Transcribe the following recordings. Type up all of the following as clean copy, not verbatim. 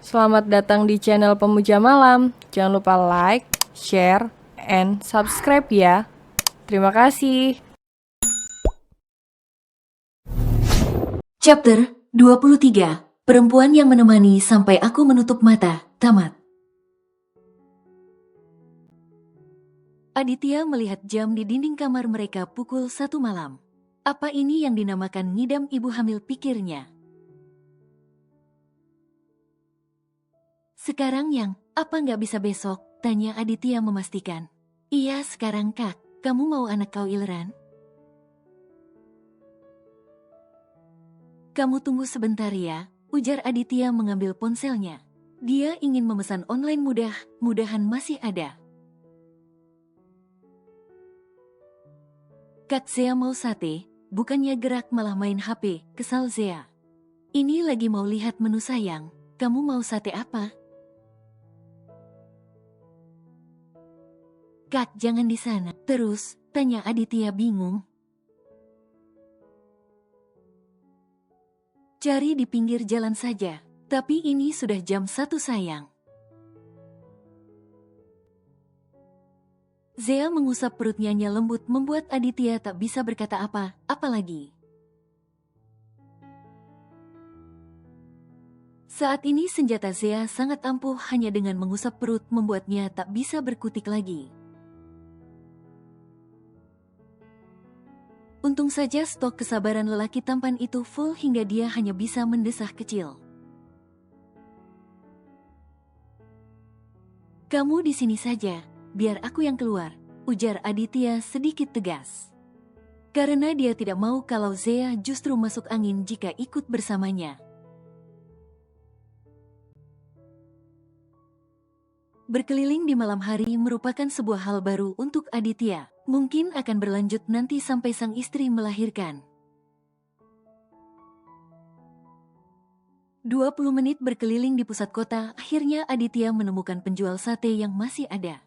Selamat datang di channel Pemuja Malam. Jangan lupa like, share, and subscribe ya. Terima kasih. Chapter 23. Perempuan yang menemani sampai aku menutup mata. Tamat. Aditya melihat jam di dinding kamar mereka pukul 1 malam. Apa ini yang dinamakan ngidam ibu hamil, pikirnya. Sekarang yang, apa nggak bisa besok? Tanya Aditya memastikan. Iya sekarang kak, kamu mau anak kau ileran? Kamu tunggu sebentar ya, ujar Aditya mengambil ponselnya. Dia ingin memesan online mudah-mudahan masih ada. Kak Zea mau sate, bukannya gerak malah main HP, kesal Zea. Ini lagi mau lihat menu sayang, kamu mau sate apa? Kak jangan di sana, terus, tanya Aditya bingung. Cari di pinggir jalan saja, tapi ini sudah jam 1 sayang. Zea mengusap perutnya lembut membuat Aditya tak bisa berkata apa-lagi. Saat ini senjata Zea sangat ampuh, hanya dengan mengusap perut membuatnya tak bisa berkutik lagi. Untung saja stok kesabaran lelaki tampan itu full hingga dia hanya bisa mendesah kecil. Kamu di sini saja, biar aku yang keluar, ujar Aditya sedikit tegas. Karena dia tidak mau kalau Zea justru masuk angin jika ikut bersamanya. Berkeliling di malam hari merupakan sebuah hal baru untuk Aditya. Mungkin akan berlanjut nanti sampai sang istri melahirkan. 20 menit berkeliling di pusat kota, akhirnya Aditya menemukan penjual sate yang masih ada.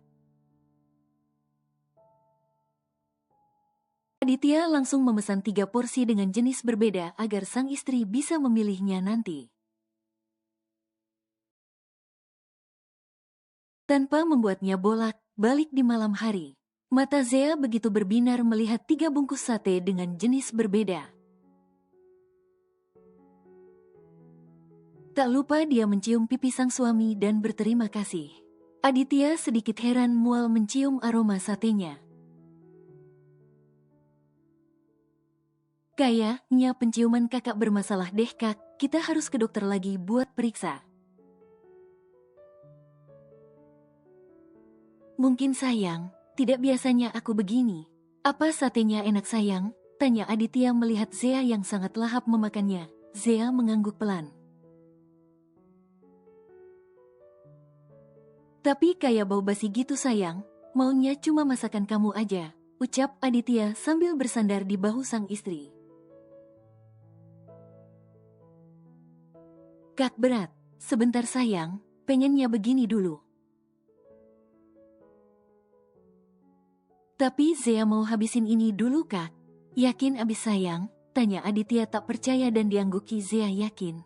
Aditya langsung memesan 3 porsi dengan jenis berbeda agar sang istri bisa memilihnya nanti. Tanpa membuatnya bolak-balik di malam hari, mata Zea begitu berbinar melihat 3 bungkus sate dengan jenis berbeda. Tak lupa dia mencium pipi sang suami dan berterima kasih. Aditya sedikit heran mual mencium aroma satenya. Kayaknya penciuman kakak bermasalah deh kak, kita harus ke dokter lagi buat periksa. Mungkin sayang, tidak biasanya aku begini. Apa satenya enak sayang? Tanya Aditya melihat Zea yang sangat lahap memakannya. Zea mengangguk pelan. Tapi kayak bau basi gitu sayang, maunya cuma masakan kamu aja, ucap Aditya sambil bersandar di bahu sang istri. Kak berat, sebentar sayang, pengennya begini dulu. Tapi Zea mau habisin ini dulu kak. Yakin abis sayang? Tanya Aditya tak percaya dan diangguki Zea yakin.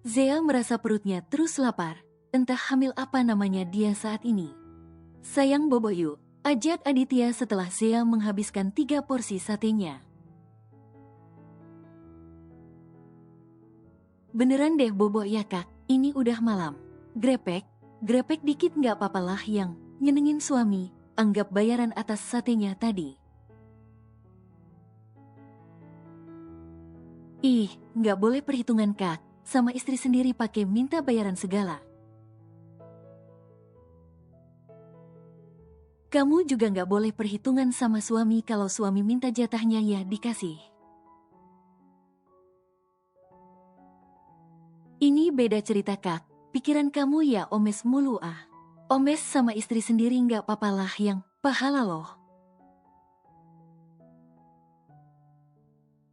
Zea merasa perutnya terus lapar. Entah hamil apa namanya dia saat ini. Sayang bobo yuk, ajak Aditya setelah Zea menghabiskan 3 porsi satenya. Beneran deh bobo ya kak, ini udah malam. Grepek dikit nggak apa-apa lah yang nyenengin suami, anggap bayaran atas satenya tadi. Ih, nggak boleh perhitungan kak, sama istri sendiri pakai minta bayaran segala. Kamu juga nggak boleh perhitungan sama suami, kalau suami minta jatahnya ya dikasih. Ini beda cerita kak, pikiran kamu ya omes mulu ah. Omes sama istri sendiri nggak apa-apa lah yang pahala loh.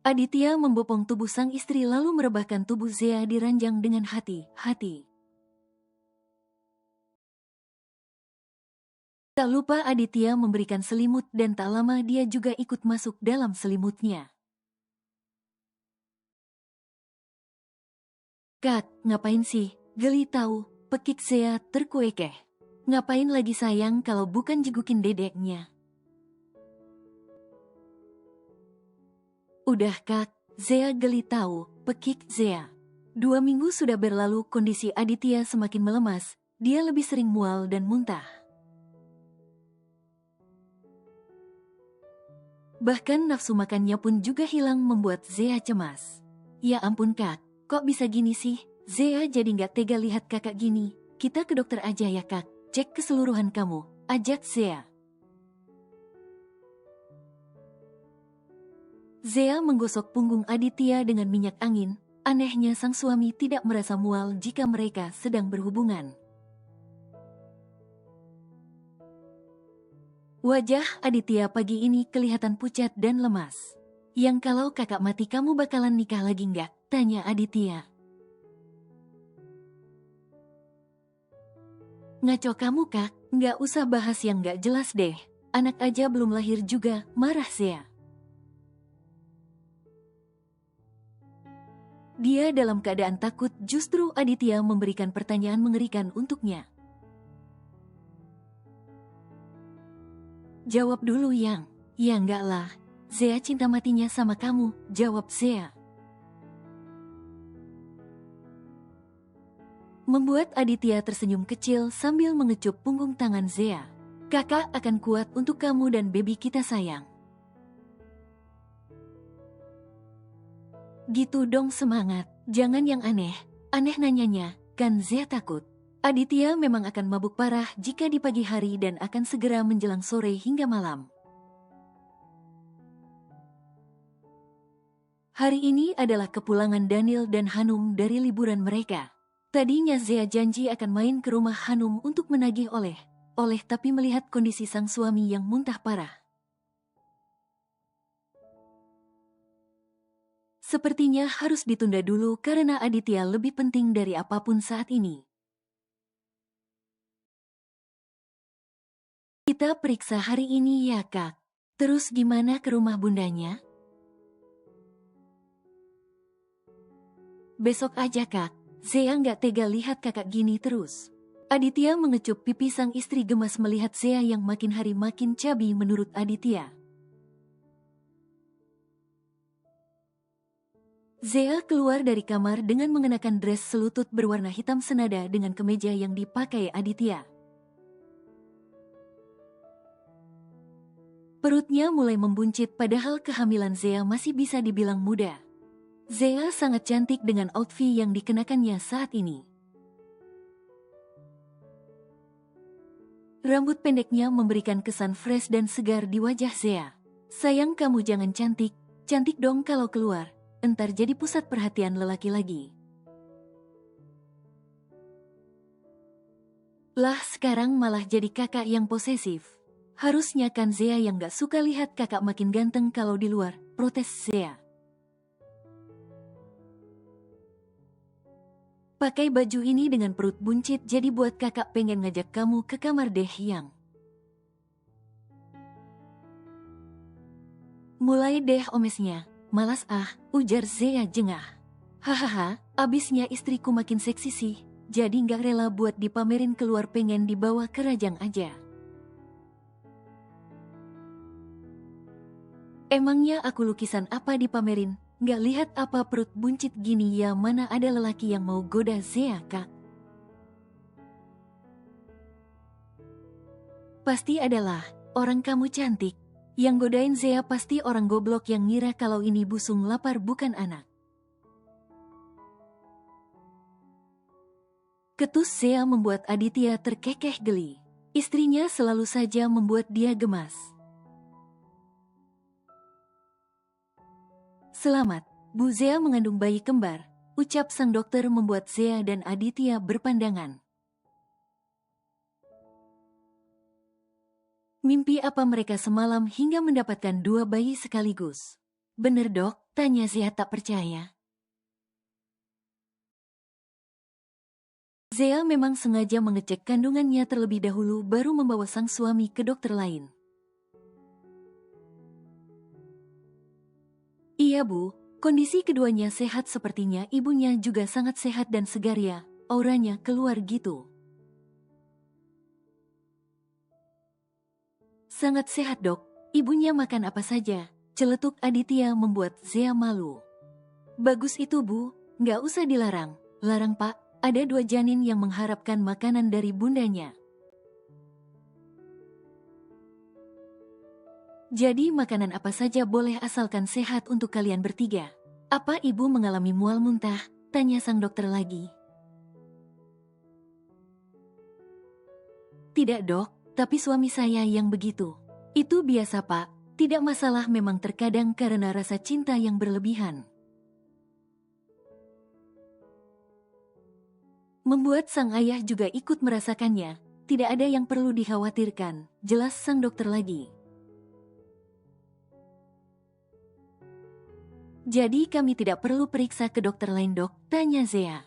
Aditya membopong tubuh sang istri lalu merebahkan tubuh Zea di ranjang dengan hati-hati. Tak lupa Aditya memberikan selimut dan tak lama dia juga ikut masuk dalam selimutnya. Kak, ngapain sih? Geli tahu, pekik Zea terkuekeh. Ngapain lagi sayang kalau bukan jegukin dedeknya? Udah Kak, Zea geli tahu, pekik Zea. 2 minggu sudah berlalu, kondisi Aditya semakin melemas, dia lebih sering mual dan muntah. Bahkan nafsu makannya pun juga hilang, membuat Zea cemas. Ya ampun Kak, kok bisa gini sih? Zea jadi nggak tega lihat kakak gini. Kita ke dokter aja ya Kak, cek keseluruhan kamu, ajak Zea. Zea menggosok punggung Aditya dengan minyak angin. Anehnya sang suami tidak merasa mual jika mereka sedang berhubungan. Wajah Aditya pagi ini kelihatan pucat dan lemas. Yang kalau kakak mati kamu bakalan nikah lagi nggak? Tanya Aditya. Ngaco kamu Kak, nggak usah bahas yang nggak jelas deh. Anak aja belum lahir juga, marah Zea. Dia dalam keadaan takut, justru Aditya memberikan pertanyaan mengerikan untuknya. Jawab dulu Yang. Ya enggak lah, Zea cinta matinya sama kamu, jawab Zea. Membuat Aditya tersenyum kecil sambil mengecup punggung tangan Zea. Kakak akan kuat untuk kamu dan baby kita sayang. Gitu dong, semangat, jangan yang aneh. Aneh nanyanya, kan Zea takut. Aditya memang akan mabuk parah jika di pagi hari dan akan segera menjelang sore hingga malam. Hari ini adalah kepulangan Daniel dan Hanum dari liburan mereka. Tadinya Zea janji akan main ke rumah Hanum untuk menagih oleh tapi melihat kondisi sang suami yang muntah parah. Sepertinya harus ditunda dulu karena Aditya lebih penting dari apapun saat ini. Kita periksa hari ini ya Kak. Terus gimana ke rumah bundanya? Besok aja Kak. Zea nggak tega lihat kakak gini terus. Aditya mengecup pipi sang istri, gemas melihat Zea yang makin hari makin cabi menurut Aditya. Zea keluar dari kamar dengan mengenakan dress selutut berwarna hitam senada dengan kemeja yang dipakai Aditya. Perutnya mulai membuncit padahal kehamilan Zea masih bisa dibilang muda. Zea sangat cantik dengan outfit yang dikenakannya saat ini. Rambut pendeknya memberikan kesan fresh dan segar di wajah Zea. Sayang, kamu jangan cantik dong kalau keluar. Entar jadi pusat perhatian lelaki lagi. Lah, sekarang malah jadi kakak yang posesif. Harusnya kan Zea yang gak suka lihat kakak makin ganteng kalau di luar, protes Zea. Pakai baju ini dengan perut buncit jadi buat kakak pengen ngajak kamu ke kamar deh Yang. Mulai deh omesnya. Malas ujar Zea jengah. Hahaha, abisnya istriku makin seksi sih, jadi gak rela buat dipamerin keluar, pengen dibawa ke rajang aja. Emangnya aku lukisan apa dipamerin? Gak lihat apa perut buncit gini ya, mana ada lelaki yang mau goda Zea Kak? Pasti adalah orang kamu cantik. Yang godain Zea pasti orang goblok yang ngira kalau ini busung lapar bukan anak. Ketus Zea membuat Aditya terkekeh geli. Istrinya selalu saja membuat dia gemas. Selamat, Bu Zea mengandung bayi kembar, ucap sang dokter membuat Zea dan Aditya berpandangan. Mimpi apa mereka semalam hingga mendapatkan 2 bayi sekaligus? Bener dok? Tanya Zea tak percaya. Zea memang sengaja mengecek kandungannya terlebih dahulu baru membawa sang suami ke dokter lain. Iya Bu, Kondisi keduanya sehat sepertinya ibunya juga sangat sehat dan segar ya, auranya keluar gitu. Sangat sehat dok, ibunya makan apa saja, celetuk Aditya membuat Zea malu. Bagus itu bu, nggak usah dilarang, larang pak, ada 2 janin yang mengharapkan makanan dari bundanya. Jadi makanan apa saja boleh asalkan sehat untuk kalian bertiga. Apa ibu mengalami mual muntah? Tanya sang dokter lagi. Tidak dok, tapi suami saya yang begitu. Itu biasa pak, tidak masalah memang terkadang karena rasa cinta yang berlebihan. Membuat sang ayah juga ikut merasakannya, tidak ada yang perlu dikhawatirkan, jelas sang dokter lagi. Jadi kami tidak perlu periksa ke dokter lain dok, tanya Zea.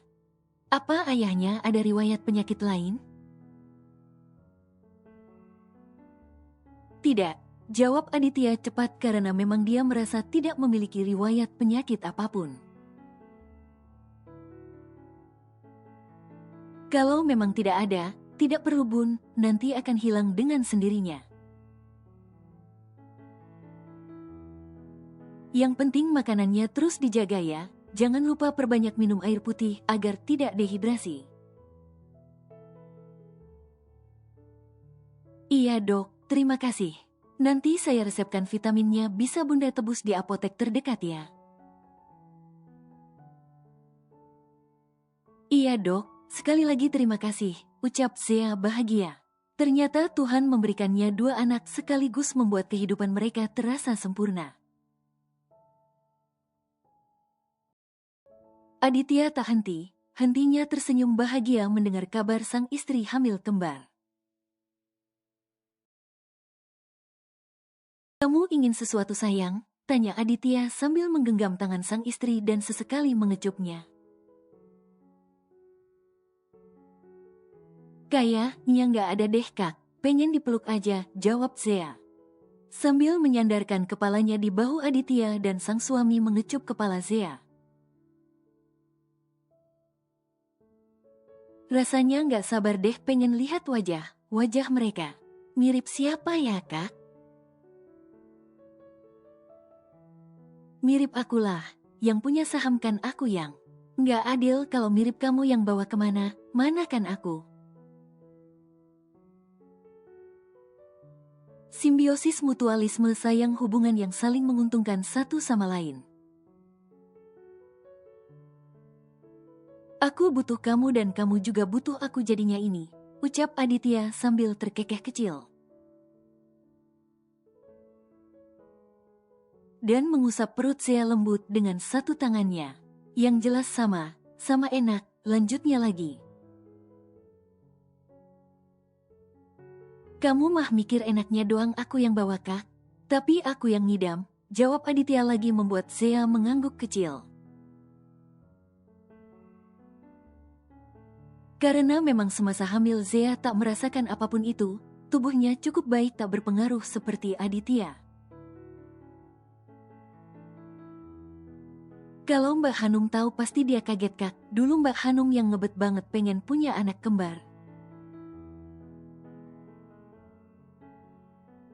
Apa ayahnya ada riwayat penyakit lain? Tidak, jawab Aditya cepat karena memang dia merasa tidak memiliki riwayat penyakit apapun. Kalau memang tidak ada, tidak perlu bun, nanti akan hilang dengan sendirinya. Yang penting makanannya terus dijaga ya, jangan lupa perbanyak minum air putih agar tidak dehidrasi. Iya dok, terima kasih. Nanti saya resepkan vitaminnya bisa bunda tebus di apotek terdekat ya. Iya dok, sekali lagi terima kasih, ucap Zea bahagia. Ternyata Tuhan memberikannya 2 anak sekaligus membuat kehidupan mereka terasa sempurna. Aditya tak hentinya tersenyum bahagia mendengar kabar sang istri hamil kembar. Kamu ingin sesuatu sayang? Tanya Aditya sambil menggenggam tangan sang istri dan sesekali mengecupnya. Kayaknya nggak ada deh kak, pengen dipeluk aja, jawab Zea. Sambil menyandarkan kepalanya di bahu Aditya dan sang suami mengecup kepala Zea. Rasanya nggak sabar deh pengen lihat wajah mereka. Mirip siapa ya kak? Mirip akulah, yang punya saham kan aku yang. Nggak adil kalau mirip kamu yang bawa kemana, mana kan aku? Simbiosis mutualisme sayang hubungan yang saling menguntungkan satu sama lain. Aku butuh kamu dan kamu juga butuh aku jadinya ini, ucap Aditya sambil terkekeh kecil. Dan mengusap perut Zea lembut dengan satu tangannya. Yang jelas sama enak, lanjutnya lagi. Kamu mah mikir enaknya doang aku yang bawa kak? Tapi aku yang ngidam, jawab Aditya lagi membuat Zea mengangguk kecil. Karena memang semasa hamil Zea tak merasakan apapun itu, tubuhnya cukup baik tak berpengaruh seperti Aditya. Kalau Mbak Hanum tahu pasti dia kaget kak, dulu Mbak Hanum yang ngebet banget pengen punya anak kembar.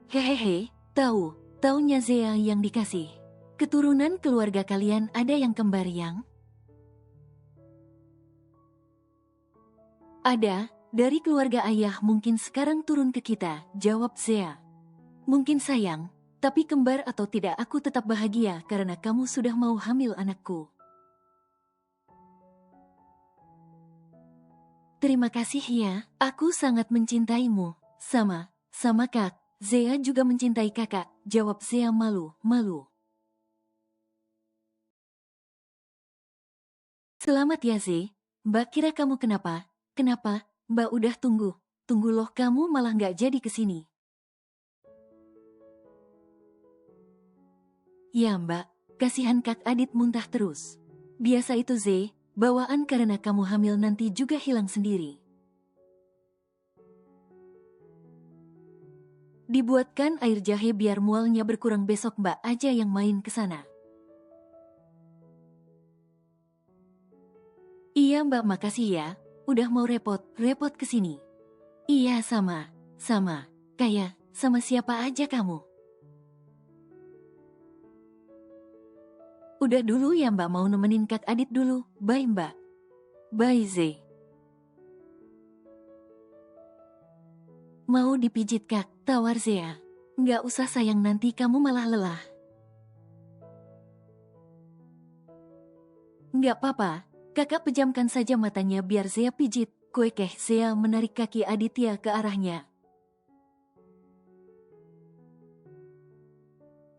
Hehehe, taunya Zea yang dikasih. Keturunan keluarga kalian ada yang kembar yang? Ada, dari keluarga ayah mungkin sekarang turun ke kita, jawab Zea. Mungkin sayang, tapi kembar atau tidak aku tetap bahagia karena kamu sudah mau hamil anakku. Terima kasih ya, aku sangat mencintaimu. Sama kak, Zea juga mencintai kakak, jawab Zea malu. Selamat ya Ze, Mbak kira kamu kenapa? Kenapa, Mbak udah tunggu loh kamu malah nggak jadi kesini. Ya Mbak, kasihan Kak Adit muntah terus. Biasa itu Ze, bawaan karena kamu hamil nanti juga hilang sendiri. Dibuatkan air jahe biar mualnya berkurang besok Mbak aja yang main ke sana. Iya mbak, makasih ya. Udah mau repot kesini. Iya sama. Kayak, sama siapa aja kamu? Udah dulu ya mbak, mau nemenin Kak Adit dulu. Bye mbak. Bye Z. Mau dipijit Kak, tawar Zea. Nggak usah sayang, nanti kamu malah lelah. Nggak apa-apa, kakak pejamkan saja matanya biar Zea pijit. Kuekeh. Zea menarik kaki Aditya ke arahnya.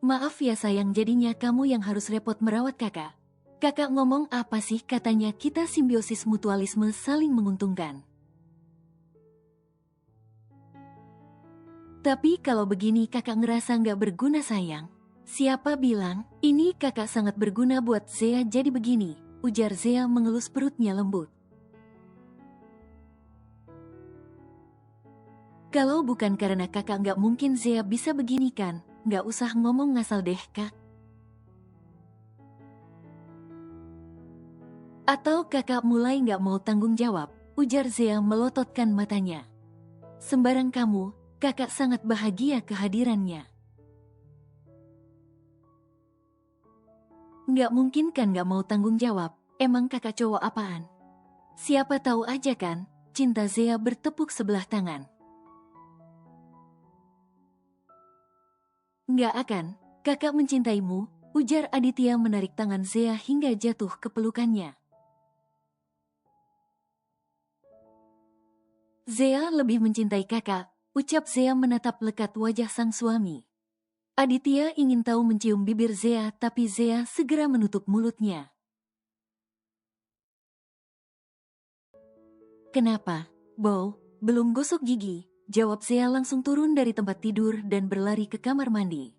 Maaf ya sayang, jadinya kamu yang harus repot merawat kakak. Kakak ngomong apa sih? Katanya kita simbiosis mutualisme, saling menguntungkan. Tapi kalau begini kakak ngerasa nggak berguna sayang. Siapa bilang? Ini kakak sangat berguna buat Zea, jadi begini, ujar Zea mengelus perutnya lembut. Kalau bukan karena kakak nggak mungkin Zea bisa begini kan? Nggak usah ngomong ngasal deh kak. Atau kakak mulai nggak mau tanggung jawab, ujar Zea melototkan matanya. Sembarang kamu, kakak sangat bahagia kehadirannya. Nggak mungkin kan nggak mau tanggung jawab, emang kakak cowok apaan? Siapa tahu aja kan, cinta Zea bertepuk sebelah tangan. Nggak akan, kakak mencintaimu, ujar Aditya menarik tangan Zea hingga jatuh ke pelukannya. Zea lebih mencintai kakak, ucap Zea menatap lekat wajah sang suami. Aditya ingin tahu mencium bibir Zea, tapi Zea segera menutup mulutnya. Kenapa, Bow? Belum gosok gigi, jawab Zea langsung turun dari tempat tidur dan berlari ke kamar mandi.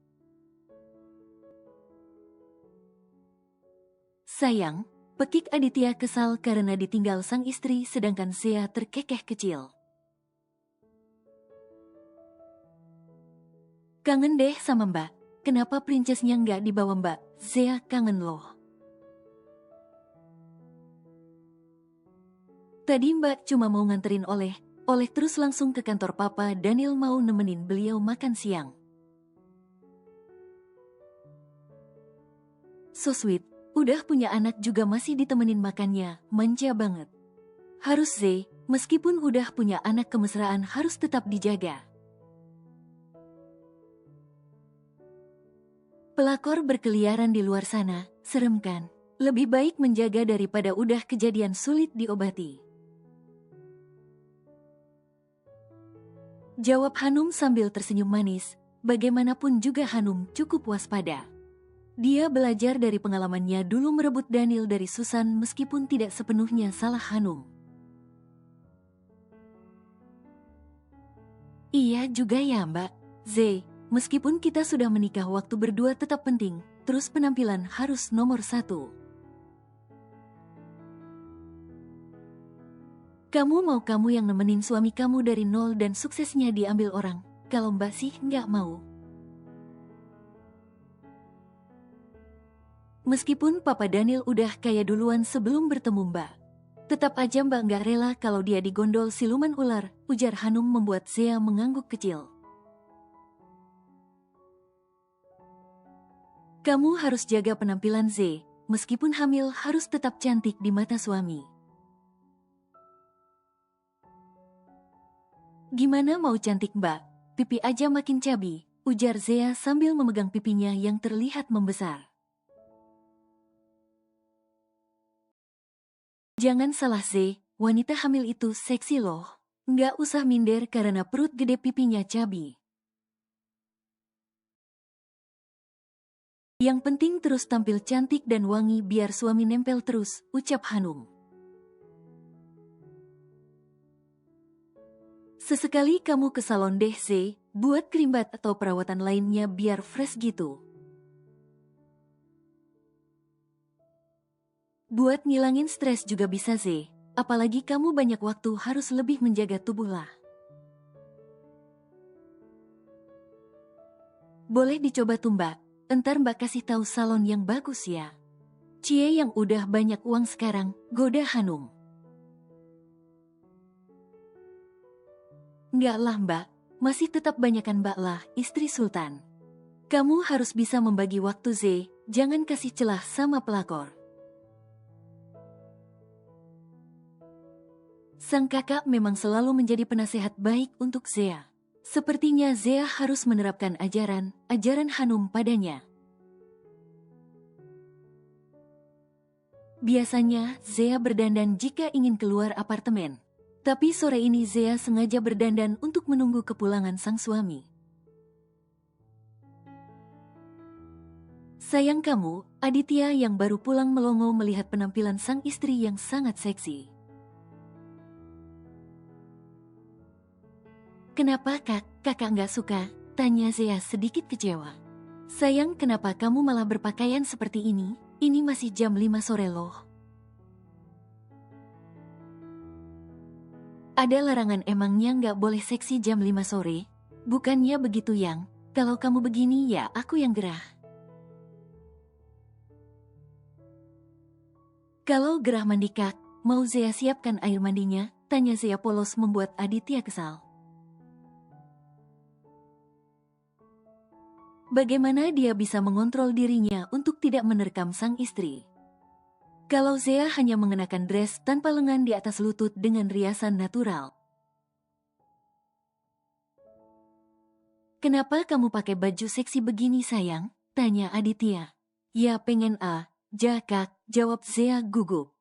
Sayang, pekik Aditya kesal karena ditinggal sang istri sedangkan Zea terkekeh kecil. Kangen deh sama mbak, kenapa princessnya nggak dibawa mbak? Zea kangen loh. Tadi mbak cuma mau nganterin oleh terus langsung ke kantor papa. Daniel mau nemenin beliau makan siang. So sweet, udah punya anak juga masih ditemenin makannya, manja banget. Harus Z, meskipun udah punya anak kemesraan harus tetap dijaga. Pelakor berkeliaran di luar sana, serem kan? Lebih baik menjaga daripada udah kejadian sulit diobati. Jawab Hanum sambil tersenyum manis, bagaimanapun juga Hanum cukup waspada. Dia belajar dari pengalamannya dulu merebut Daniel dari Susan meskipun tidak sepenuhnya salah Hanum. Iya juga ya mbak, Z. Meskipun kita sudah menikah, waktu berdua tetap penting, terus penampilan harus nomor 1. Kamu mau kamu yang nemenin suami kamu dari nol dan suksesnya diambil orang, kalau mbak sih nggak mau. Meskipun Papa Daniel udah kaya duluan sebelum bertemu mbak, tetap aja mbak nggak rela kalau dia digondol siluman ular, ujar Hanum membuat Zea mengangguk kecil. Kamu harus jaga penampilan Z, meskipun hamil harus tetap cantik di mata suami. Gimana mau cantik mbak? Pipi aja makin cabi, ujar Zea sambil memegang pipinya yang terlihat membesar. Jangan salah Z, wanita hamil itu seksi loh. Nggak usah minder karena perut gede pipinya cabi. Yang penting terus tampil cantik dan wangi biar suami nempel terus, ucap Hanum. Sesekali kamu ke salon deh Z, buat krimbat atau perawatan lainnya biar fresh gitu. Buat ngilangin stres juga bisa Z, apalagi kamu banyak waktu harus lebih menjaga tubuh lah. Boleh dicoba tuh mbak, entar mbak kasih tahu salon yang bagus ya. Cie yang udah banyak uang sekarang, goda Hanum. Enggak lah mbak, masih tetap banyakan mbak lah, istri Sultan. Kamu harus bisa membagi waktu Z, jangan kasih celah sama pelakor. Sang kakak memang selalu menjadi penasehat baik untuk Zea. Sepertinya Zea harus menerapkan ajaran Hanum padanya. Biasanya, Zea berdandan jika ingin keluar apartemen. Tapi sore ini Zea sengaja berdandan untuk menunggu kepulangan sang suami. Sayang kamu, Aditya yang baru pulang melongo melihat penampilan sang istri yang sangat seksi. Kenapa kakak nggak suka? Tanya Zea sedikit kecewa. Sayang, kenapa kamu malah berpakaian seperti ini? Ini masih jam 5 sore loh. Ada larangan emangnya nggak boleh seksi jam 5 sore? Bukannya begitu yang, kalau kamu begini ya aku yang gerah. Kalau gerah mandi kak, mau Zea siapkan air mandinya? Tanya Zea polos membuat Aditya kesal. Bagaimana dia bisa mengontrol dirinya untuk tidak menerkam sang istri? Kalau Zea hanya mengenakan dress tanpa lengan di atas lutut dengan riasan natural. Kenapa kamu pakai baju seksi begini sayang? Tanya Aditya. Ya pengen Kak, jawab Zea gugup.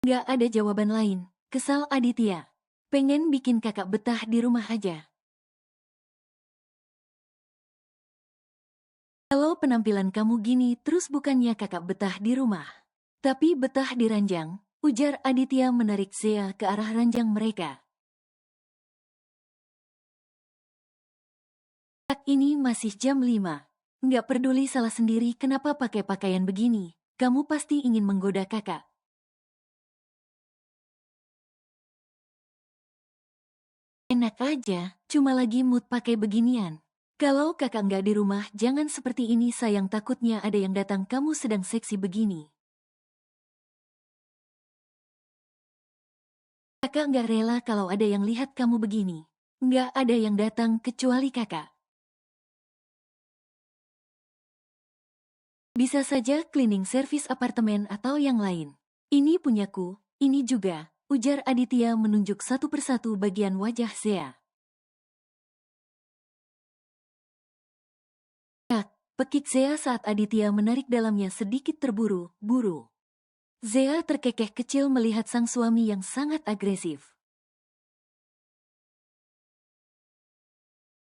Gak ada jawaban lain, kesal Aditya. Pengen bikin kakak betah di rumah aja. Kalau penampilan kamu gini terus bukannya kakak betah di rumah. Tapi betah di ranjang, ujar Aditya menarik Zea ke arah ranjang mereka. Kak ini masih jam 5. Nggak peduli salah sendiri kenapa pakai pakaian begini. Kamu pasti ingin menggoda kakak. Enak aja, cuma lagi mood pakai beginian. Kalau kakak nggak di rumah, jangan seperti ini sayang takutnya ada yang datang kamu sedang seksi begini. Kakak nggak rela kalau ada yang lihat kamu begini. Nggak ada yang datang kecuali kakak. Bisa saja cleaning service apartemen atau yang lain. Ini punyaku, ini juga, ujar Aditya menunjuk satu persatu bagian wajah Zea. Pekik Zea saat Aditya menarik dalamnya sedikit terburu-buru. Zea terkekeh kecil melihat sang suami yang sangat agresif.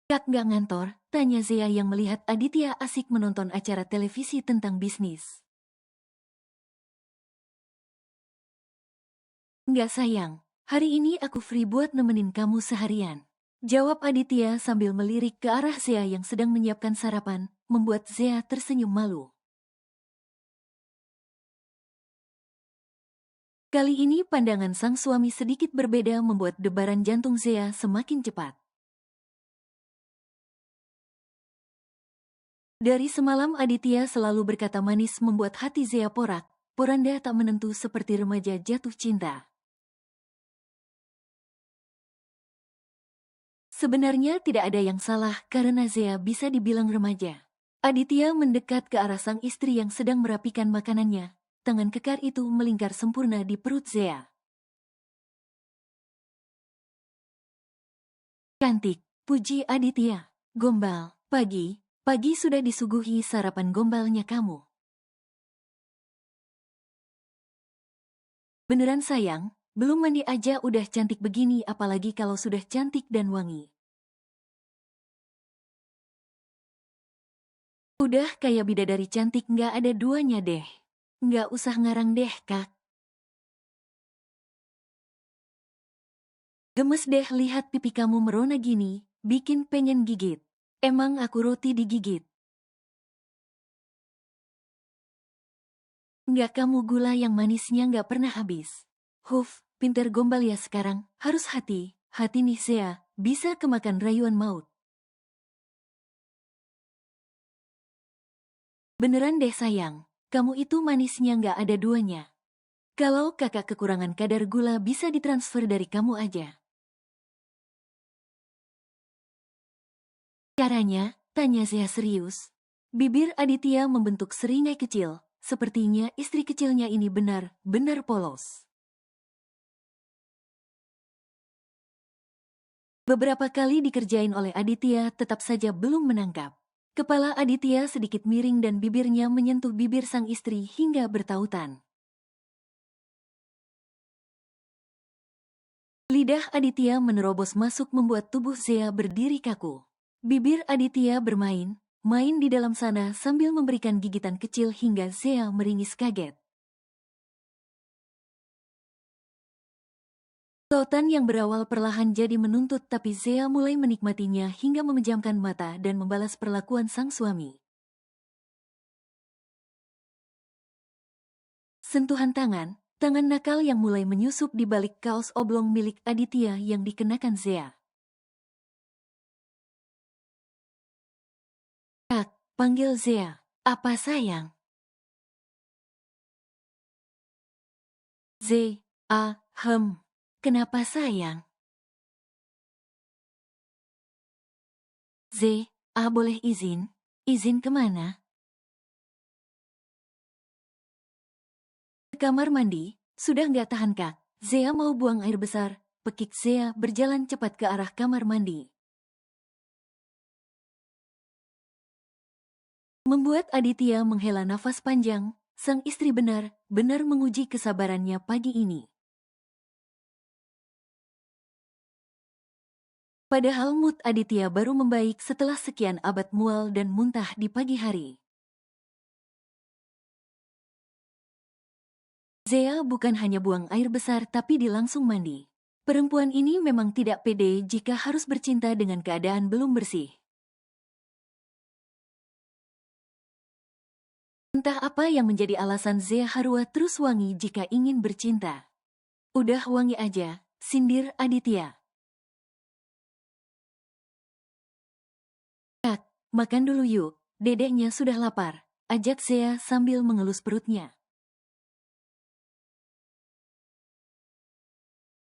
Kak nggak ngantor? Tanya Zea yang melihat Aditya asik menonton acara televisi tentang bisnis. Nggak sayang, hari ini aku free buat nemenin kamu seharian. Jawab Aditya sambil melirik ke arah Zea yang sedang menyiapkan sarapan, membuat Zea tersenyum malu. Kali ini pandangan sang suami sedikit berbeda membuat debaran jantung Zea semakin cepat. Dari semalam Aditya selalu berkata manis membuat hati Zea poranda tak menentu seperti remaja jatuh cinta. Sebenarnya tidak ada yang salah karena Zea bisa dibilang remaja. Aditya mendekat ke arah sang istri yang sedang merapikan makanannya. Tangan kekar itu melingkar sempurna di perut Zea. Cantik, puji Aditya. Gombal, pagi sudah disuguhi sarapan gombalnya kamu. Beneran sayang, belum mandi aja udah cantik begini apalagi kalau sudah cantik dan wangi. Udah kayak bidadari cantik nggak ada duanya deh. Nggak usah ngarang deh kak. Gemes deh lihat pipi kamu merona gini, bikin pengen gigit. Emang aku roti digigit. Nggak kamu gula yang manisnya nggak pernah habis. Huf, pinter gombal ya sekarang, harus hati nih Zea, bisa kemakan rayuan maut. Beneran deh sayang, kamu itu manisnya nggak ada duanya. Kalau kakak kekurangan kadar gula bisa ditransfer dari kamu aja. Caranya, tanya Zea serius. Bibir Aditya membentuk seringai kecil. Sepertinya istri kecilnya ini benar-benar polos. Beberapa kali dikerjain oleh Aditya tetap saja belum menangkap. Kepala Aditya sedikit miring dan bibirnya menyentuh bibir sang istri hingga bertautan. Lidah Aditya menerobos masuk membuat tubuh Zea berdiri kaku. Bibir Aditya main di dalam sana sambil memberikan gigitan kecil hingga Zea meringis kaget. Tautan yang berawal perlahan jadi menuntut tapi Zea mulai menikmatinya hingga memejamkan mata dan membalas perlakuan sang suami. Sentuhan tangan nakal yang mulai menyusup di balik kaos oblong milik Aditya yang dikenakan Zea. Kak, panggil Zea. Apa sayang? Hem. Kenapa sayang? Boleh izin? Izin kemana? Ke kamar mandi, sudah nggak tahan kak. Zea mau buang air besar. Pekik Zea berjalan cepat ke arah kamar mandi. Membuat Aditya menghela nafas panjang, sang istri benar-benar menguji kesabarannya pagi ini. Padahal mood Aditya baru membaik setelah sekian abad mual dan muntah di pagi hari. Zea bukan hanya buang air besar tapi langsung mandi. Perempuan ini memang tidak pede jika harus bercinta dengan keadaan belum bersih. Entah apa yang menjadi alasan Zea Harua terus wangi jika ingin bercinta. Udah wangi aja, sindir Aditya. Kak, makan dulu yuk, dedeknya sudah lapar, ajak Zea sambil mengelus perutnya.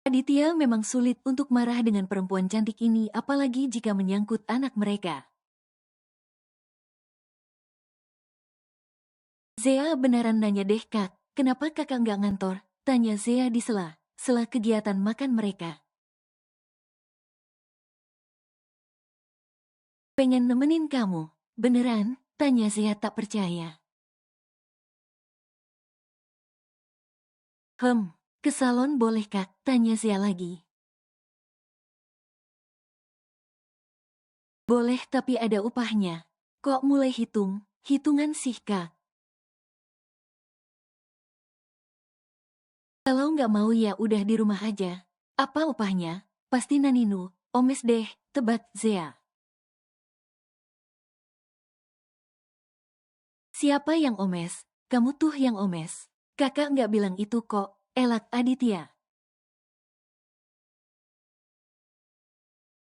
Aditya memang sulit untuk marah dengan perempuan cantik ini apalagi jika menyangkut anak mereka. Zea beneran nanya deh kak, kenapa kakak nggak ngantor? Tanya Zea di sela kegiatan makan mereka. Pengen nemenin kamu, beneran? Tanya Zea tak percaya. Ke salon boleh kak? Tanya Zea lagi. Boleh tapi ada upahnya. Kok mulai hitungan sih kak? Kalau nggak mau ya udah di rumah aja. Apa upahnya? Pasti Naninu, omes deh, tebak Zea. Siapa yang omes? Kamu tuh yang omes. Kakak nggak bilang itu kok, elak Aditya.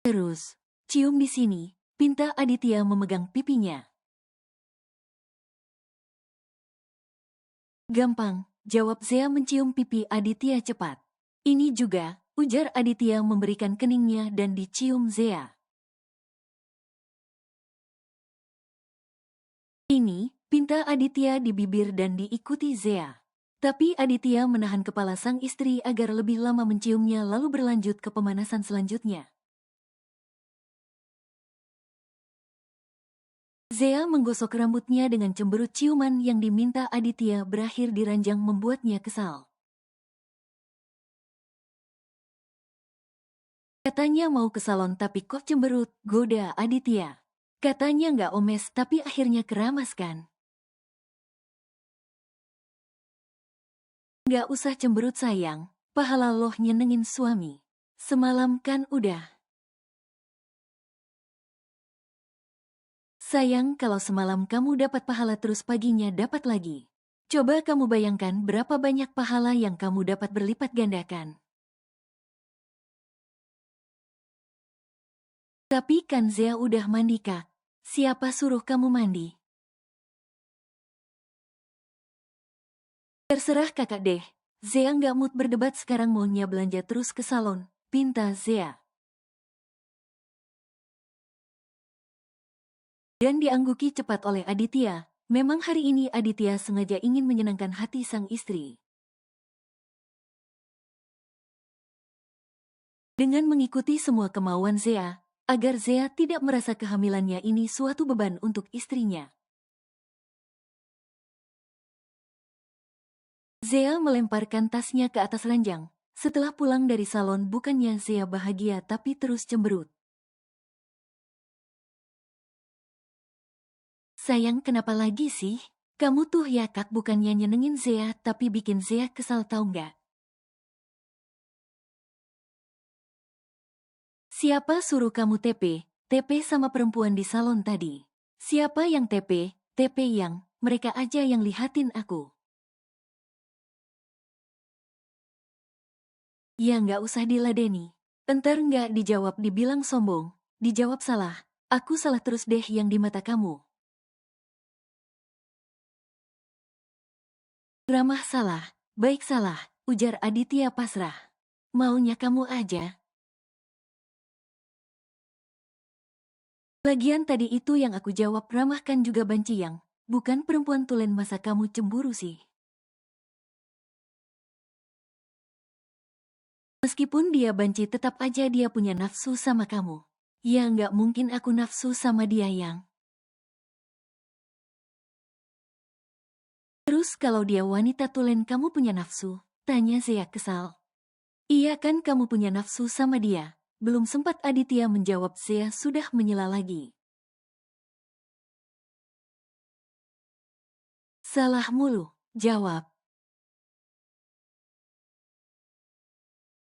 Terus, cium di sini, pinta Aditya memegang pipinya. Gampang, jawab Zea mencium pipi Aditya cepat. Ini juga, ujar Aditya memberikan keningnya dan dicium Zea. Ini, pinta Aditya di bibir dan diikuti Zea. Tapi Aditya menahan kepala sang istri agar lebih lama menciumnya lalu berlanjut ke pemanasan selanjutnya. Zea menggosok rambutnya dengan cemberut ciuman yang diminta Aditya berakhir di ranjang membuatnya kesal. Katanya mau ke salon tapi kok cemberut, goda Aditya. Katanya nggak omes tapi akhirnya keramas kan. Nggak usah cemberut sayang, pahala loh nyenengin suami. Semalam kan udah. Sayang kalau semalam kamu dapat pahala terus paginya dapat lagi. Coba kamu bayangkan berapa banyak pahala yang kamu dapat berlipat gandakan. Tapi kan Zea udah mandi kak. Siapa suruh kamu mandi? Terserah kakak deh. Zea nggak mood berdebat sekarang, maunya belanja terus ke salon, pinta Zea. Dan diangguki cepat oleh Aditya. Memang hari ini Aditya sengaja ingin menyenangkan hati sang istri. Dengan mengikuti semua kemauan Zea, agar Zea tidak merasa kehamilannya ini suatu beban untuk istrinya. Zea melemparkan tasnya ke atas ranjang. Setelah pulang dari salon, bukannya Zea bahagia tapi terus cemberut. Sayang, kenapa lagi sih? Kamu tuh ya kak bukannya nyenengin Zea tapi bikin Zea kesal, tahu nggak? Siapa suruh kamu TP? TP sama perempuan di salon tadi. Siapa yang TP? TP yang, mereka aja yang lihatin aku. Ya nggak usah diladeni. Entar nggak dijawab dibilang sombong. Dijawab salah. Aku salah terus deh yang di mata kamu. Ramah salah, baik salah, ujar Aditya pasrah. Maunya kamu aja. Lagian tadi itu yang aku jawab ramah kan juga banci yang, bukan perempuan tulen, masa kamu cemburu sih? Meskipun dia banci tetap aja dia punya nafsu sama kamu. Ya nggak mungkin aku nafsu sama dia yang. Terus kalau dia wanita tulen kamu punya nafsu? Tanya Zea kesal. Iya kan kamu punya nafsu sama dia. Belum sempat Aditya menjawab Zea sudah menyela lagi. Salah mulu, jawab.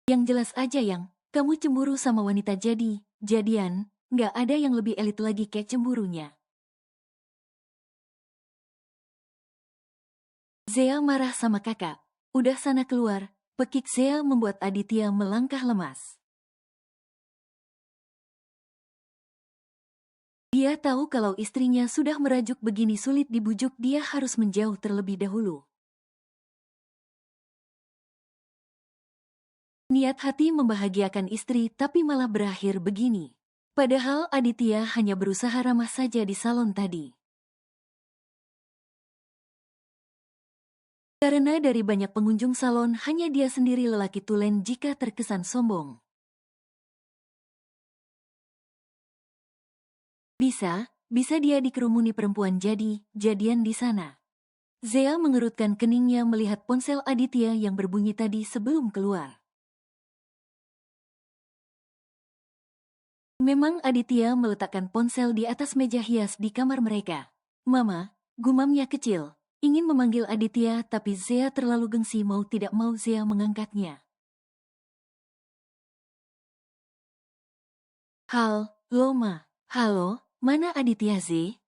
Yang jelas aja yang, kamu cemburu sama wanita jadian, nggak ada yang lebih elit lagi kayak cemburunya. Zea marah sama kakak. Udah sana keluar, pekik Zea membuat Aditya melangkah lemas. Dia tahu kalau istrinya sudah merajuk begini sulit dibujuk, dia harus menjauh terlebih dahulu. Niat hati membahagiakan istri tapi malah berakhir begini. Padahal Aditya hanya berusaha ramah saja di salon tadi. Karena dari banyak pengunjung salon hanya dia sendiri lelaki tulen jika terkesan sombong. Bisa dia dikerumuni perempuan jadian di sana. Zea mengerutkan keningnya melihat ponsel Aditya yang berbunyi tadi sebelum keluar. Memang Aditya meletakkan ponsel di atas meja hias di kamar mereka. Mama, gumamnya kecil. Ingin memanggil Aditya tapi Zea terlalu gengsi, mau tidak mau Zea mengangkatnya. Halo Ma. Halo, mana Aditya Ze?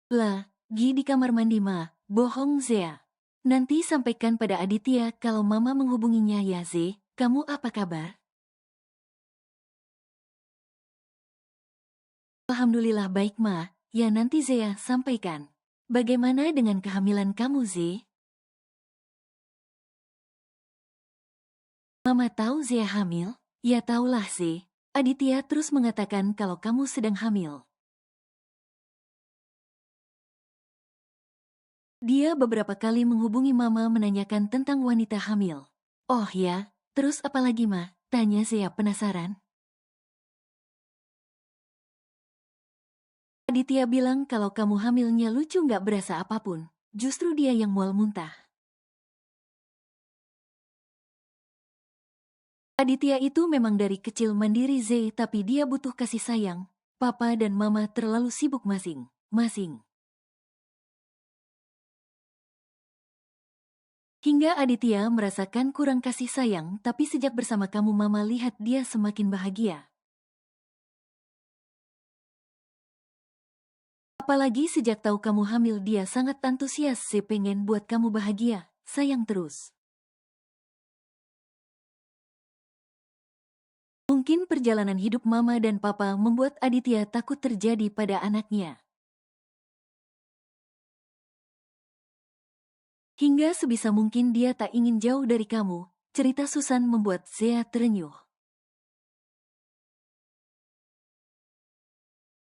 Lagi di kamar mandi Ma. Bohong Zea. Nanti sampaikan pada Aditya kalau Mama menghubunginya ya Ze. Kamu apa kabar? Alhamdulillah baik Ma. Ya nanti Zea sampaikan. Bagaimana dengan kehamilan kamu Ze? Mama tahu Zea hamil? Ya tahulah Ze. Aditya terus mengatakan kalau kamu sedang hamil. Dia beberapa kali menghubungi Mama menanyakan tentang wanita hamil. Oh ya, terus apa lagi Ma? Tanya Zea penasaran. Aditya bilang kalau kamu hamilnya lucu nggak berasa apapun. Justru dia yang mual muntah. Aditya itu memang dari kecil mandiri Zee, tapi dia butuh kasih sayang. Papa dan Mama terlalu sibuk masing-masing. Hingga Aditya merasakan kurang kasih sayang, tapi sejak bersama kamu Mama lihat dia semakin bahagia. Apalagi sejak tahu kamu hamil dia sangat antusias, Zee pengen buat kamu bahagia, sayang terus. Mungkin perjalanan hidup Mama dan Papa membuat Aditya takut terjadi pada anaknya. Hingga sebisa mungkin dia tak ingin jauh dari kamu, cerita Susan membuat Zea terenyuh.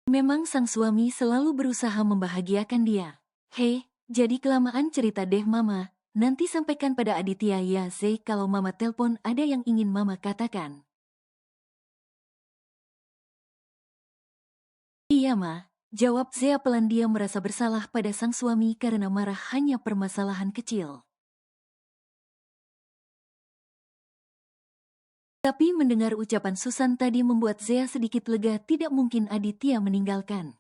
Memang sang suami selalu berusaha membahagiakan dia. Hei, jadi kelamaan cerita deh mama, nanti sampaikan pada Aditya ya Zee kalau mama telpon ada yang ingin mama katakan. Iya ma, jawab Zea pelan. Dia merasa bersalah pada sang suami karena marah hanya permasalahan kecil. Tapi mendengar ucapan Susan tadi membuat Zea sedikit lega. Tidak mungkin Aditya meninggalkan.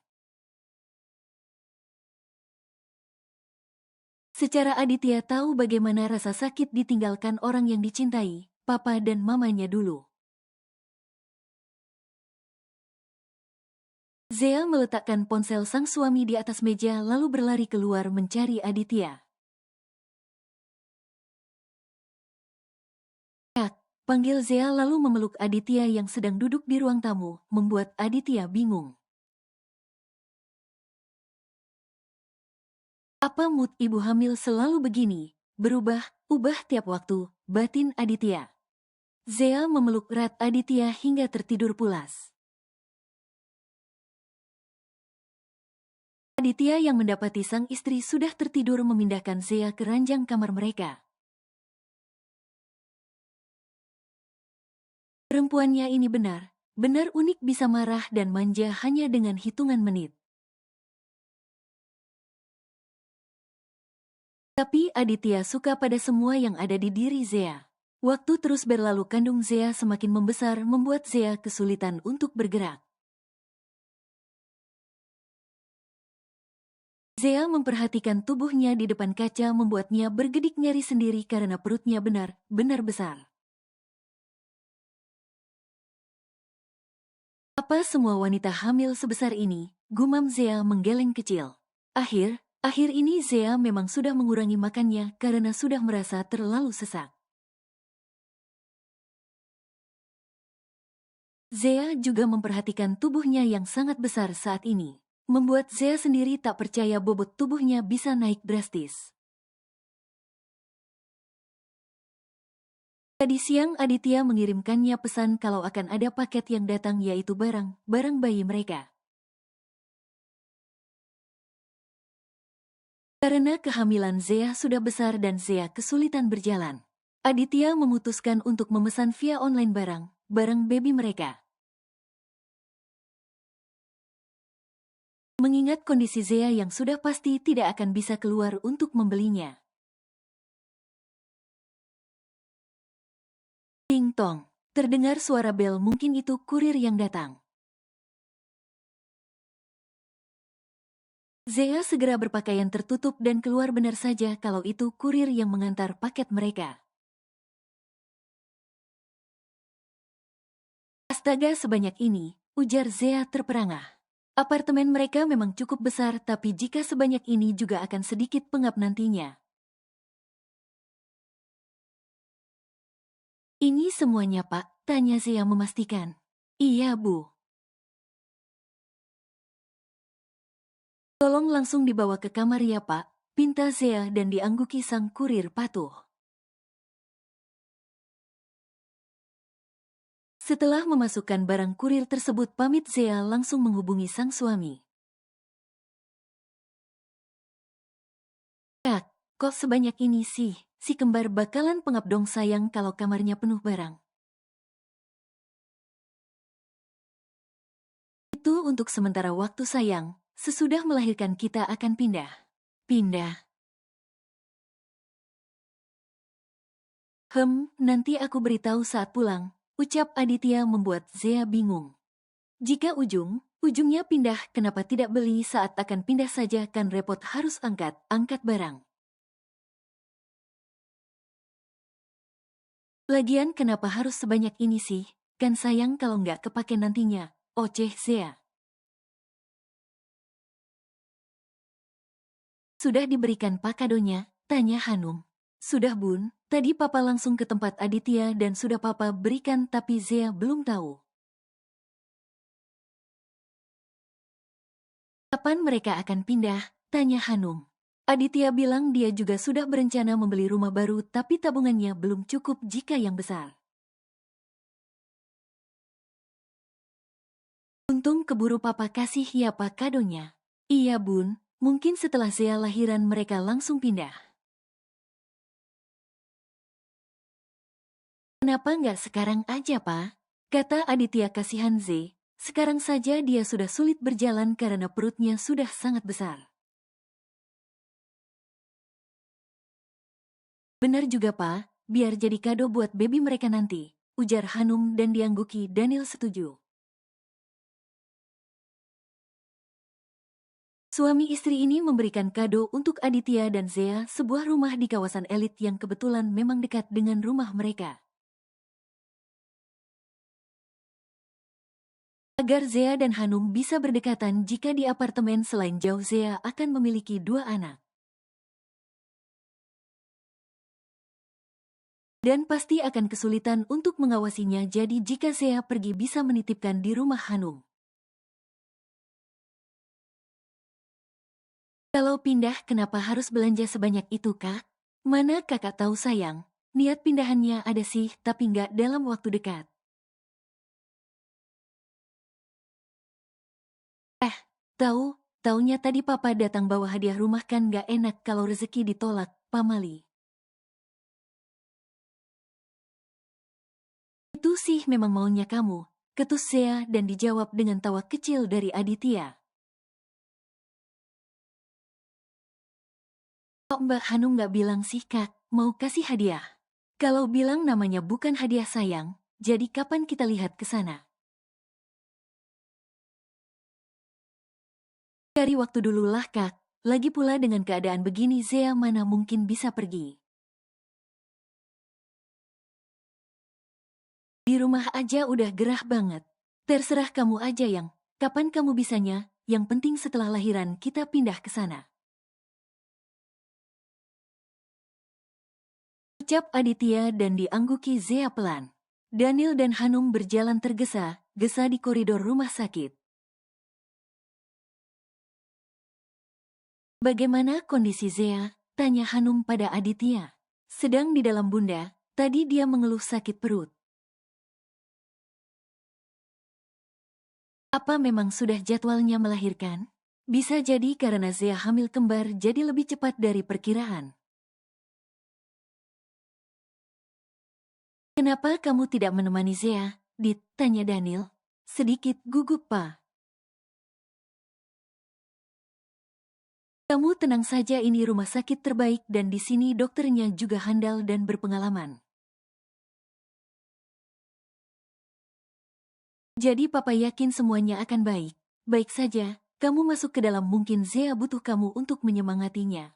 Secara Aditya tahu bagaimana rasa sakit ditinggalkan orang yang dicintai, papa dan mamanya dulu. Zea meletakkan ponsel sang suami di atas meja lalu berlari keluar mencari Aditya. Kak, panggil Zea lalu memeluk Aditya yang sedang duduk di ruang tamu, membuat Aditya bingung. Apa mood ibu hamil selalu begini, berubah tiap waktu, batin Aditya. Zea memeluk erat Aditya hingga tertidur pulas. Aditya yang mendapati sang istri sudah tertidur memindahkan Zea ke ranjang kamar mereka. Perempuannya ini benar unik, bisa marah dan manja hanya dengan hitungan menit. Tapi Aditya suka pada semua yang ada di diri Zea. Waktu terus berlalu, kandung Zea semakin membesar membuat Zea kesulitan untuk bergerak. Zea memperhatikan tubuhnya di depan kaca membuatnya bergedik nyeri sendiri karena perutnya benar-benar besar. Apa semua wanita hamil sebesar ini? Gumam Zea menggeleng kecil. Akhir ini Zea memang sudah mengurangi makannya karena sudah merasa terlalu sesak. Zea juga memperhatikan tubuhnya yang sangat besar saat ini, membuat Zea sendiri tak percaya bobot tubuhnya bisa naik drastis. Tadi siang Aditya mengirimkannya pesan kalau akan ada paket yang datang, yaitu barang bayi mereka. Karena kehamilan Zea sudah besar dan Zea kesulitan berjalan, Aditya memutuskan untuk memesan via online barang baby mereka. Mengingat kondisi Zea yang sudah pasti tidak akan bisa keluar untuk membelinya. Ting tong, terdengar suara bel, mungkin itu kurir yang datang. Zea segera berpakaian tertutup dan keluar, benar saja kalau itu kurir yang mengantar paket mereka. Astaga, sebanyak ini, ujar Zea terperangah. Apartemen mereka memang cukup besar, tapi jika sebanyak ini juga akan sedikit pengap nantinya. Ini semuanya Pak? Tanya Zea memastikan. Iya Bu. Tolong langsung dibawa ke kamar ya Pak, pinta Zea dan diangguki sang kurir patuh. Setelah memasukkan barang kurir tersebut, pamit, Zea langsung menghubungi sang suami. Kak, kok sebanyak ini sih? Si kembar bakalan pengap dong sayang kalau kamarnya penuh barang. Itu untuk sementara waktu sayang, sesudah melahirkan kita akan pindah. Pindah? Nanti aku beritahu saat pulang, ucap Aditya membuat Zea bingung. Jika ujungnya pindah, kenapa tidak beli saat akan pindah saja, kan repot harus angkat barang. Lagian kenapa harus sebanyak ini sih, kan sayang kalau nggak kepake nantinya, oceh Zea. Sudah diberikan Pak kadonya? Tanya Hanum. Sudah Bun, tadi Papa langsung ke tempat Aditya dan sudah Papa berikan, tapi Zea belum tahu. Kapan mereka akan pindah? Tanya Hanum. Aditya bilang dia juga sudah berencana membeli rumah baru tapi tabungannya belum cukup jika yang besar. Untung keburu papa kasih ya pak kadonya. Iya bun, mungkin setelah Zea lahiran mereka langsung pindah. Kenapa nggak sekarang aja pak? Kata Aditya kasihan Z. Sekarang saja dia sudah sulit berjalan karena perutnya sudah sangat besar. Benar juga pak, biar jadi kado buat baby mereka nanti. Ujar Hanum dan diangguki Daniel setuju. Suami istri ini memberikan kado untuk Aditya dan Zea sebuah rumah di kawasan elit yang kebetulan memang dekat dengan rumah mereka. Agar Zea dan Hanum bisa berdekatan jika di apartemen selain jauh Zea akan memiliki 2 anak. Dan pasti akan kesulitan untuk mengawasinya jadi jika Zea pergi bisa menitipkan di rumah Hanum. Kalau pindah kenapa harus belanja sebanyak itu kak? Mana kakak tahu sayang, niat pindahannya ada sih tapi nggak dalam waktu dekat. Taunya tadi papa datang bawa hadiah rumah kan nggak enak kalau rezeki ditolak, pamali. Itu sih memang maunya kamu, ketus Zea dan dijawab dengan tawa kecil dari Aditya. Kok Mbak Hanum nggak bilang sih kak, mau kasih hadiah? Kalau bilang namanya bukan hadiah sayang, jadi kapan kita lihat ke sana? Cari waktu dulu lah kak, lagi pula dengan keadaan begini Zea mana mungkin bisa pergi. Di rumah aja udah gerah banget. Terserah kamu aja yang, kapan kamu bisanya, yang penting setelah lahiran kita pindah ke sana. Ucap Aditya dan diangguki Zea pelan. Daniel dan Hanum berjalan tergesa-gesa di koridor rumah sakit. Bagaimana kondisi Zea? Tanya Hanum pada Aditya. Sedang di dalam bunda, tadi dia mengeluh sakit perut. Apa memang sudah jadwalnya melahirkan? Bisa jadi karena Zea hamil kembar jadi lebih cepat dari perkiraan. Kenapa kamu tidak menemani Zea? Ditanya Daniel. Sedikit gugup pa. Kamu tenang saja ini rumah sakit terbaik dan di sini dokternya juga handal dan berpengalaman. Jadi papa yakin semuanya akan baik. Baik saja, kamu masuk ke dalam mungkin Zea butuh kamu untuk menyemangatinya.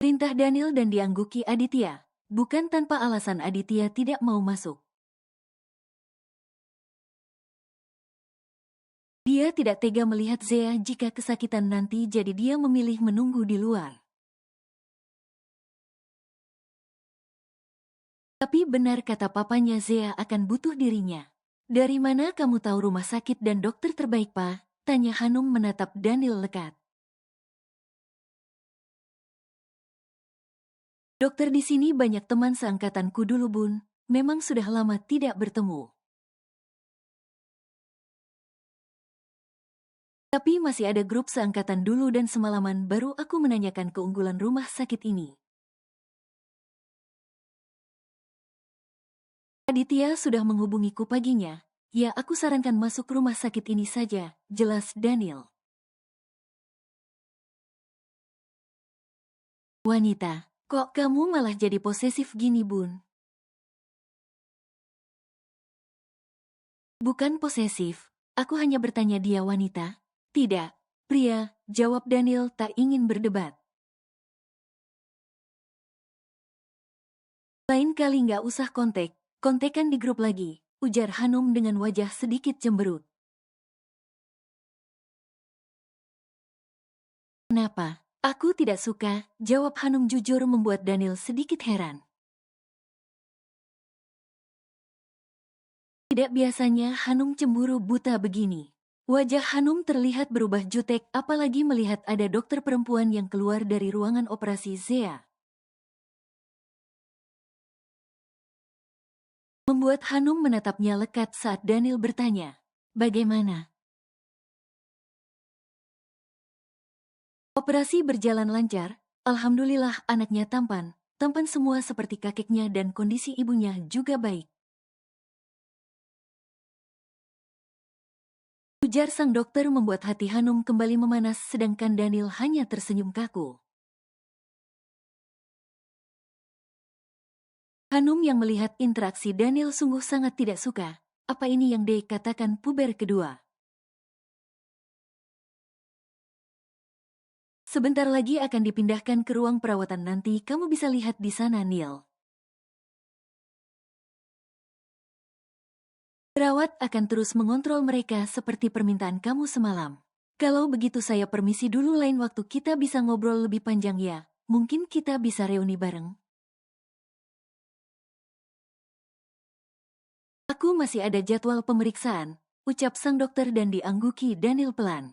Perintah Daniel dan diangguki Aditya. Bukan tanpa alasan Aditya tidak mau masuk. Dia tidak tega melihat Zea jika kesakitan nanti jadi dia memilih menunggu di luar. Tapi benar kata papanya Zea akan butuh dirinya. Dari mana kamu tahu rumah sakit dan dokter terbaik pa? Tanya Hanum menatap Daniel lekat. Dokter di sini banyak teman seangkatanku dulu bun, memang sudah lama tidak bertemu. Tapi masih ada grup seangkatan dulu dan semalaman baru aku menanyakan keunggulan rumah sakit ini. Aditya sudah menghubungiku paginya. Ya aku sarankan masuk rumah sakit ini saja, jelas Daniel. Wanita, kok kamu malah jadi posesif gini bun? Bukan posesif, aku hanya bertanya dia wanita. Tidak, pria, jawab Daniel tak ingin berdebat. Lain kali nggak usah kontekan di grup lagi, ujar Hanum dengan wajah sedikit cemberut. Kenapa? Aku tidak suka, jawab Hanum jujur membuat Daniel sedikit heran. Tidak biasanya Hanum cemburu buta begini. Wajah Hanum terlihat berubah jutek apalagi melihat ada dokter perempuan yang keluar dari ruangan operasi Zea. Membuat Hanum menatapnya lekat saat Daniel bertanya, "Bagaimana?" Operasi berjalan lancar, alhamdulillah anaknya tampan semua seperti kakeknya dan kondisi ibunya juga baik. Ujar sang dokter membuat hati Hanum kembali memanas sedangkan Daniel hanya tersenyum kaku. Hanum yang melihat interaksi Daniel sungguh sangat tidak suka. Apa ini yang dikatakan puber kedua? Sebentar lagi akan dipindahkan ke ruang perawatan nanti kamu bisa lihat di sana Neil. Perawat akan terus mengontrol mereka seperti permintaan kamu semalam. Kalau begitu saya permisi dulu lain waktu kita bisa ngobrol lebih panjang ya. Mungkin kita bisa reuni bareng. Aku masih ada jadwal pemeriksaan, ucap sang dokter dan diangguki Daniel pelan.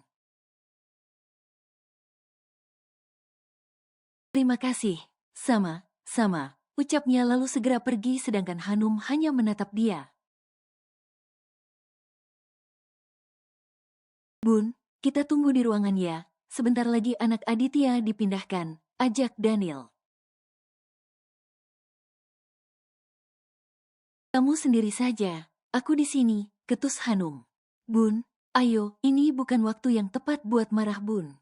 Terima kasih, sama, ucapnya lalu segera pergi sedangkan Hanum hanya menatap dia. Bun, kita tunggu di ruangan ya, sebentar lagi anak Aditya dipindahkan, ajak Daniel. Kamu sendiri saja, aku di sini, ketus Hanum. Bun, ayo, ini bukan waktu yang tepat buat marah Bun.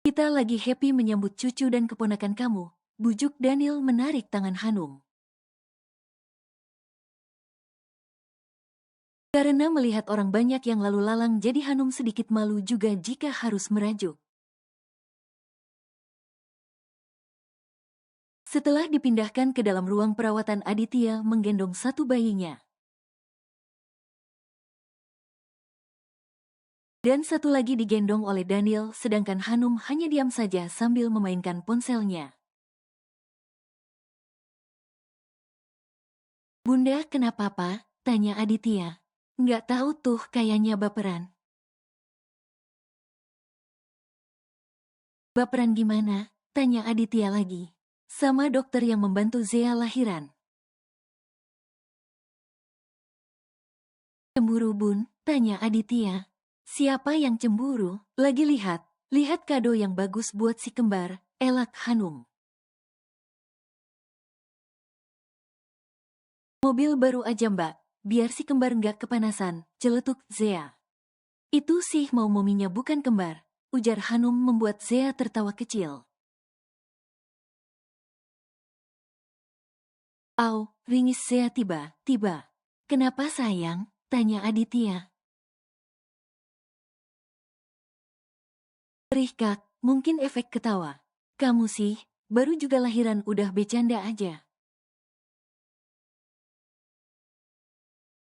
Kita lagi happy menyambut cucu dan keponakan kamu, bujuk Daniel menarik tangan Hanum. Karena melihat orang banyak yang lalu lalang jadi Hanum sedikit malu juga jika harus merajuk. Setelah dipindahkan ke dalam ruang perawatan Aditya menggendong satu bayinya. Dan satu lagi digendong oleh Daniel sedangkan Hanum hanya diam saja sambil memainkan ponselnya. Bunda kenapa Pak? Tanya Aditya. Nggak tahu tuh kayaknya baperan. Baperan gimana? Tanya Aditya lagi. Sama dokter yang membantu Zea lahiran. Cemburu Bun? Tanya Aditya. Siapa yang cemburu? Lagi lihat kado yang bagus buat si kembar, elak Hanum. Mobil baru aja mbak, biar si kembar nggak kepanasan, celetuk Zea. Itu sih mau mominya bukan kembar, ujar Hanum membuat Zea tertawa kecil. Au, ringis Zea tiba. Kenapa sayang? Tanya Aditya. Perih kak, mungkin efek ketawa. Kamu sih, baru juga lahiran udah bercanda aja.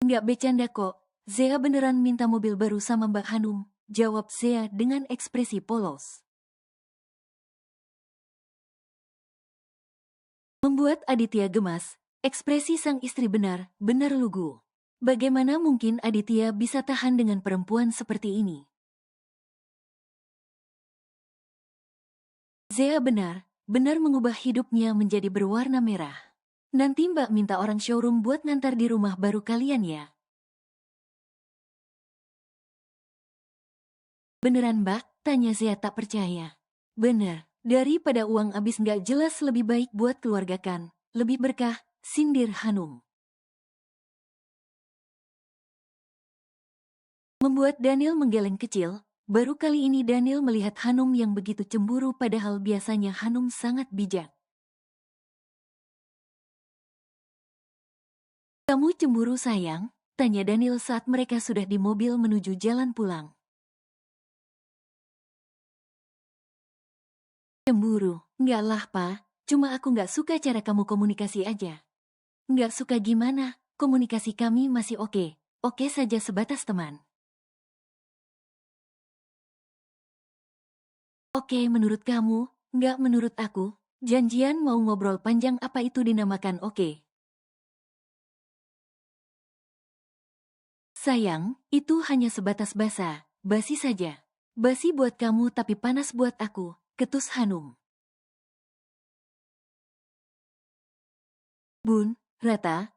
Nggak bercanda kok, Zea beneran minta mobil baru sama Mbak Hanum, jawab Zea dengan ekspresi polos. Membuat Aditya gemas, ekspresi sang istri benar lugu. Bagaimana mungkin Aditya bisa tahan dengan perempuan seperti ini? Zea benar mengubah hidupnya menjadi berwarna merah. Nanti Mbak minta orang showroom buat ngantar di rumah baru kalian ya. Beneran Mbak? Tanya Zea tak percaya. Bener, daripada uang habis nggak jelas lebih baik buat keluarga kan. Lebih berkah, sindir Hanum. Membuat Daniel menggeleng kecil, baru kali ini Daniel melihat Hanum yang begitu cemburu padahal biasanya Hanum sangat bijak. Kamu cemburu sayang? Tanya Daniel saat mereka sudah di mobil menuju jalan pulang. Cemburu? Nggak lah Pa, cuma aku nggak suka cara kamu komunikasi aja. Nggak suka gimana, komunikasi kami masih oke saja sebatas teman. Oke menurut kamu, nggak menurut aku, janjian mau ngobrol panjang apa itu dinamakan oke? Sayang, itu hanya sebatas basa, basi saja. Basi buat kamu tapi panas buat aku, ketus Hanum. Bun, Rata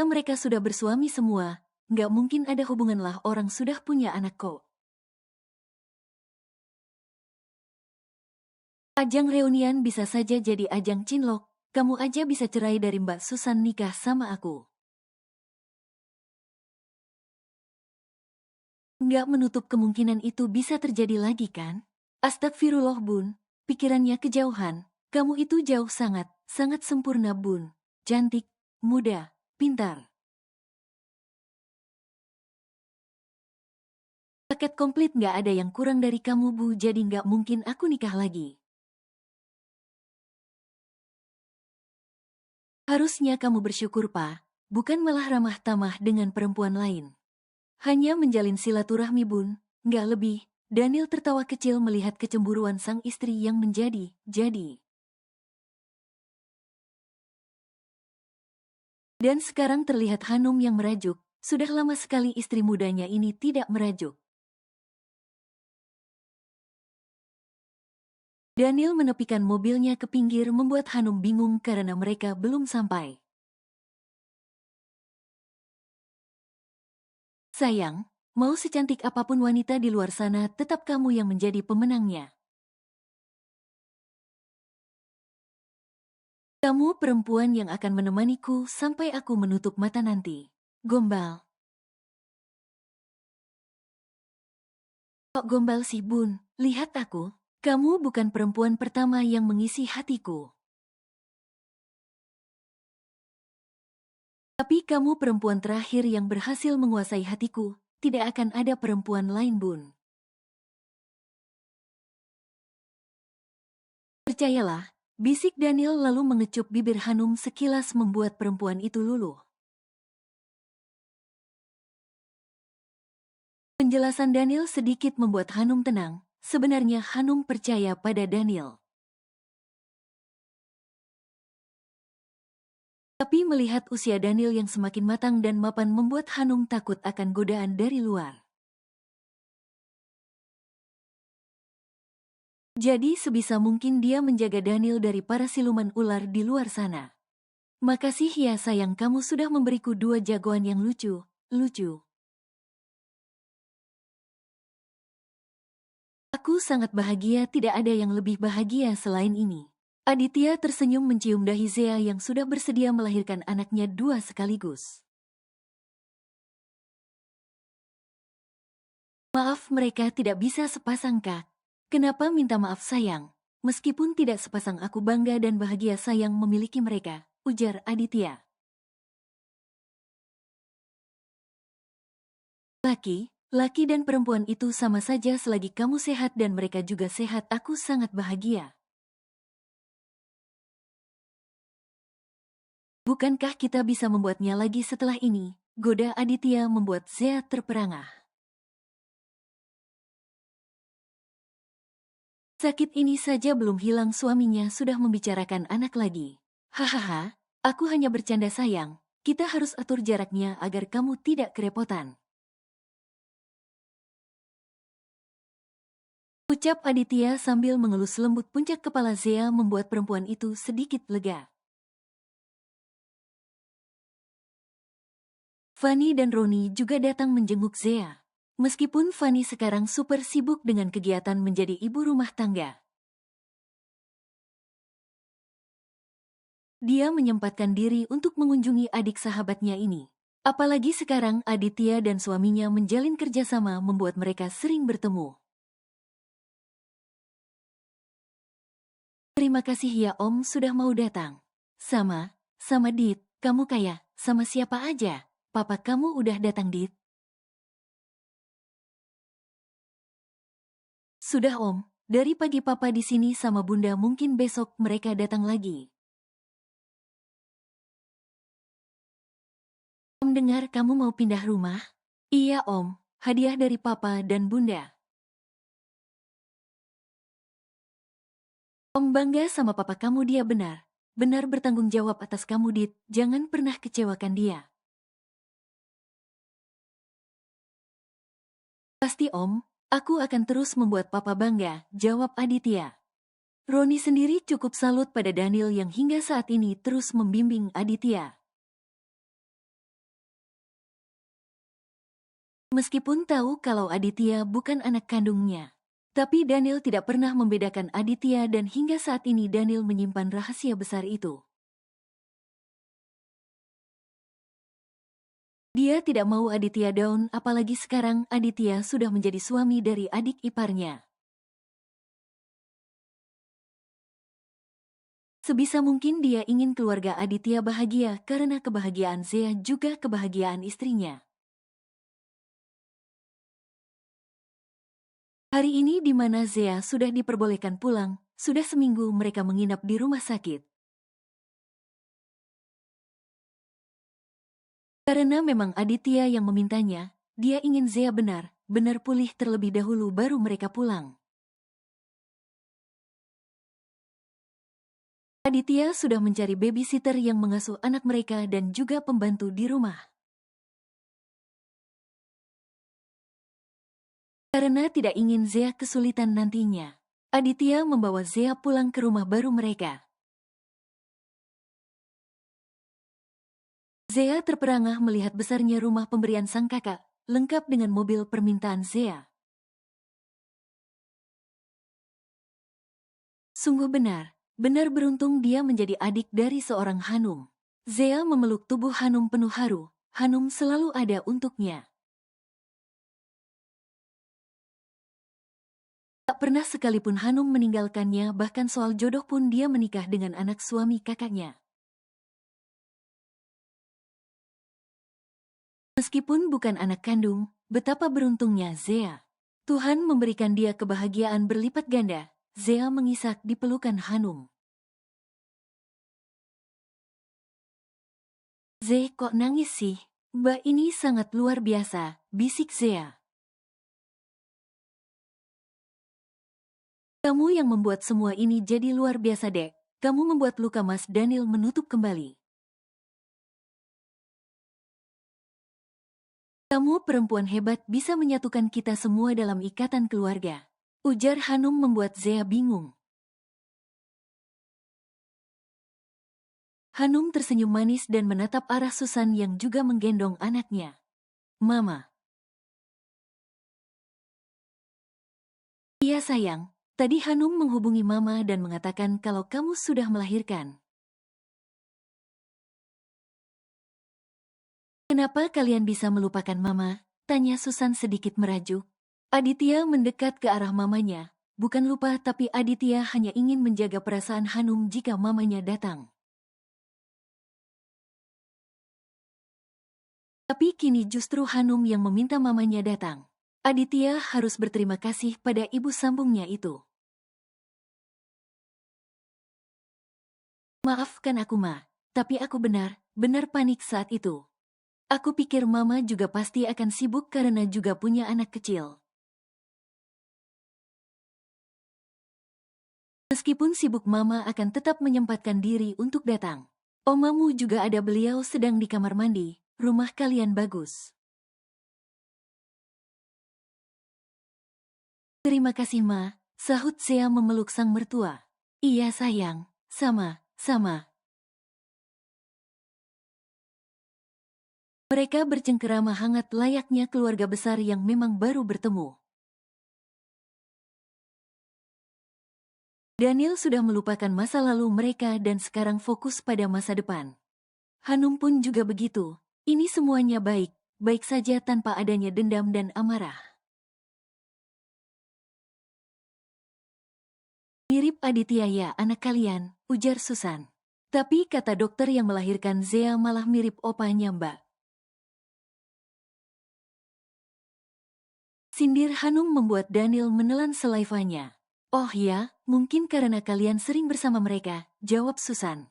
mereka sudah bersuami semua, nggak mungkin ada hubungan lah orang sudah punya anak kok. Ajang reunian bisa saja jadi ajang cinlok, kamu aja bisa cerai dari Mbak Susan nikah sama aku. Nggak menutup kemungkinan itu bisa terjadi lagi kan? Astagfirullah Bun, pikirannya kejauhan, kamu itu jauh sangat sempurna Bun. Cantik, muda, pintar. Paket komplit nggak ada yang kurang dari kamu Bu, jadi nggak mungkin aku nikah lagi. Harusnya kamu bersyukur Pak, bukan malah ramah tamah dengan perempuan lain. Hanya menjalin silaturahmi Bun, nggak lebih. Daniel tertawa kecil melihat kecemburuan sang istri yang menjadi. Dan sekarang terlihat Hanum yang merajuk, sudah lama sekali istri mudanya ini tidak merajuk. Daniel menepikan mobilnya ke pinggir membuat Hanum bingung karena mereka belum sampai. Sayang, mau secantik apapun wanita di luar sana tetap kamu yang menjadi pemenangnya. Kamu perempuan yang akan menemaniku sampai aku menutup mata nanti. Gombal. Kok gombal sih Bun? Lihat aku. Kamu bukan perempuan pertama yang mengisi hatiku. Tapi kamu perempuan terakhir yang berhasil menguasai hatiku. Tidak akan ada perempuan lain Bun. Percayalah, bisik Daniel lalu mengecup bibir Hanum sekilas membuat perempuan itu luluh. Penjelasan Daniel sedikit membuat Hanum tenang. Sebenarnya Hanum percaya pada Daniel. Tapi melihat usia Daniel yang semakin matang dan mapan membuat Hanum takut akan godaan dari luar. Jadi sebisa mungkin dia menjaga Daniel dari para siluman ular di luar sana. Makasih ya sayang kamu sudah memberiku 2 jagoan yang lucu. Aku sangat bahagia, tidak ada yang lebih bahagia selain ini. Aditya tersenyum mencium dahi Zea yang sudah bersedia melahirkan anaknya 2 sekaligus. Maaf mereka tidak bisa sepasang Kak. Kenapa minta maaf sayang? Meskipun tidak sepasang aku bangga dan bahagia sayang memiliki mereka, ujar Aditya. Laki dan perempuan itu sama saja selagi kamu sehat dan mereka juga sehat aku sangat bahagia. Bukankah kita bisa membuatnya lagi setelah ini? Goda Aditya membuat Zea terperangah. Sakit ini saja belum hilang suaminya sudah membicarakan anak lagi. Hahaha, aku hanya bercanda sayang. Kita harus atur jaraknya agar kamu tidak kerepotan. Ucap Aditya sambil mengelus lembut puncak kepala Zea membuat perempuan itu sedikit lega. Fanny dan Roni juga datang menjenguk Zea. Meskipun Fanny sekarang super sibuk dengan kegiatan menjadi ibu rumah tangga. Dia menyempatkan diri untuk mengunjungi adik sahabatnya ini. Apalagi sekarang Aditya dan suaminya menjalin kerjasama membuat mereka sering bertemu. Terima kasih ya Om sudah mau datang. Sama Dit, kamu sama siapa aja? Papa kamu udah datang Dit. Sudah Om, dari pagi Papa di sini sama Bunda mungkin besok mereka datang lagi. Om dengar kamu mau pindah rumah? Iya Om, hadiah dari Papa dan Bunda. Om bangga sama papa kamu dia benar bertanggung jawab atas kamu Dit, jangan pernah kecewakan dia. Pasti Om, aku akan terus membuat Papa bangga, jawab Aditya. Roni sendiri cukup salut pada Daniel yang hingga saat ini terus membimbing Aditya. Meskipun tahu kalau Aditya bukan anak kandungnya, tapi Daniel tidak pernah membedakan Aditya dan hingga saat ini Daniel menyimpan rahasia besar itu. Dia tidak mau Aditya down, apalagi sekarang Aditya sudah menjadi suami dari adik iparnya. Sebisa mungkin dia ingin keluarga Aditya bahagia karena kebahagiaan Zea juga kebahagiaan istrinya. Hari ini di mana Zea sudah diperbolehkan pulang, sudah seminggu mereka menginap di rumah sakit. Karena memang Aditya yang memintanya, dia ingin Zea benar pulih terlebih dahulu baru mereka pulang. Aditya sudah mencari babysitter yang mengasuh anak mereka dan juga pembantu di rumah. Karena tidak ingin Zea kesulitan nantinya, Aditya membawa Zea pulang ke rumah baru mereka. Zea terperangah melihat besarnya rumah pemberian sang kakak, lengkap dengan mobil permintaan Zea. Sungguh benar beruntung dia menjadi adik dari seorang Hanum. Zea memeluk tubuh Hanum penuh haru, Hanum selalu ada untuknya. Tak pernah sekalipun Hanum meninggalkannya, bahkan soal jodoh pun dia menikah dengan anak suami kakaknya. Meskipun bukan anak kandung, betapa beruntungnya Zea. Tuhan memberikan dia kebahagiaan berlipat ganda. Zea mengisak di pelukan Hanum. Zea kok nangis sih? Mbak ini sangat luar biasa, bisik Zea. Kamu yang membuat semua ini jadi luar biasa dek. Kamu membuat luka Mas Daniel menutup kembali. Kamu perempuan hebat bisa menyatukan kita semua dalam ikatan keluarga. Ujar Hanum membuat Zea bingung. Hanum tersenyum manis dan menatap arah Susan yang juga menggendong anaknya. Mama. Iya sayang, tadi Hanum menghubungi Mama dan mengatakan kalau kamu sudah melahirkan. Kenapa kalian bisa melupakan Mama? Tanya Susan sedikit merajuk. Aditya mendekat ke arah mamanya. Bukan lupa tapi Aditya hanya ingin menjaga perasaan Hanum jika mamanya datang. Tapi kini justru Hanum yang meminta mamanya datang. Aditya harus berterima kasih pada ibu sambungnya itu. Maafkan aku Ma, tapi aku benar panik saat itu. Aku pikir Mama juga pasti akan sibuk karena juga punya anak kecil. Meskipun sibuk Mama akan tetap menyempatkan diri untuk datang. Omamu juga ada, beliau sedang di kamar mandi. Rumah kalian bagus. Terima kasih Ma, sahut Zea memeluk sang mertua. Iya sayang, sama. Mereka bercengkerama hangat layaknya keluarga besar yang memang baru bertemu. Daniel sudah melupakan masa lalu mereka dan sekarang fokus pada masa depan. Hanum pun juga begitu. Ini semuanya baik saja tanpa adanya dendam dan amarah. Mirip Aditya ya anak kalian, ujar Susan. Tapi kata dokter yang melahirkan Zea malah mirip opanya Mbak. Sindir Hanum membuat Daniel menelan selaivanya. Oh ya, mungkin karena kalian sering bersama mereka, jawab Susan.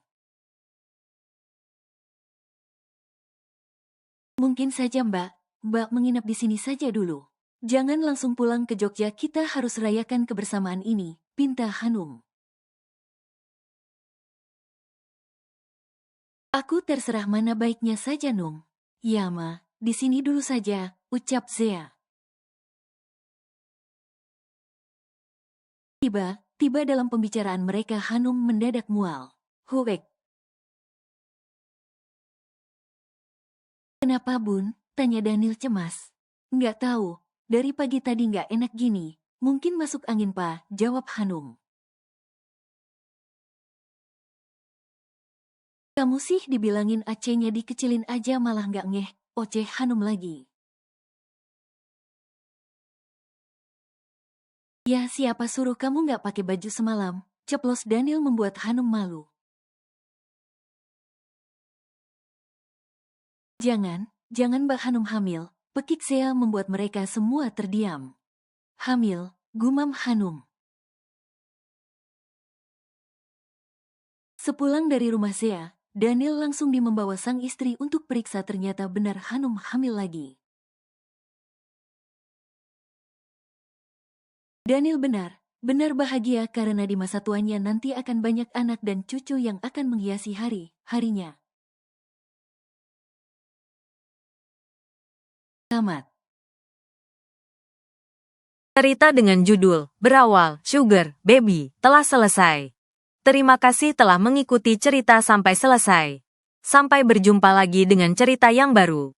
Mungkin saja Mbak menginap di sini saja dulu. Jangan langsung pulang ke Jogja, kita harus rayakan kebersamaan ini, pinta Hanum. Aku terserah, mana baiknya saja Nung. Ya Ma, di sini dulu saja, ucap Zea. Tiba dalam pembicaraan mereka Hanum mendadak mual. Huek. Kenapa Bun? Tanya Daniel cemas. Nggak tahu, dari pagi tadi nggak enak gini. Mungkin masuk angin Pa, jawab Hanum. Kamu sih dibilangin AC-nya dikecilin aja malah nggak ngeh, oceh Hanum lagi. Ya siapa suruh kamu nggak pakai baju semalam, ceplos Daniel membuat Hanum malu. Jangan Mbak Hanum hamil, pekik Sea membuat mereka semua terdiam. Hamil, gumam Hanum. Sepulang dari rumah Sea, Daniel langsung membawa sang istri untuk periksa ternyata benar Hanum hamil lagi. Daniel benar bahagia karena di masa tuanya nanti akan banyak anak dan cucu yang akan menghiasi hari-harinya. Tamat. Cerita dengan judul Berawal Sugar Baby telah selesai. Terima kasih telah mengikuti cerita sampai selesai. Sampai berjumpa lagi dengan cerita yang baru.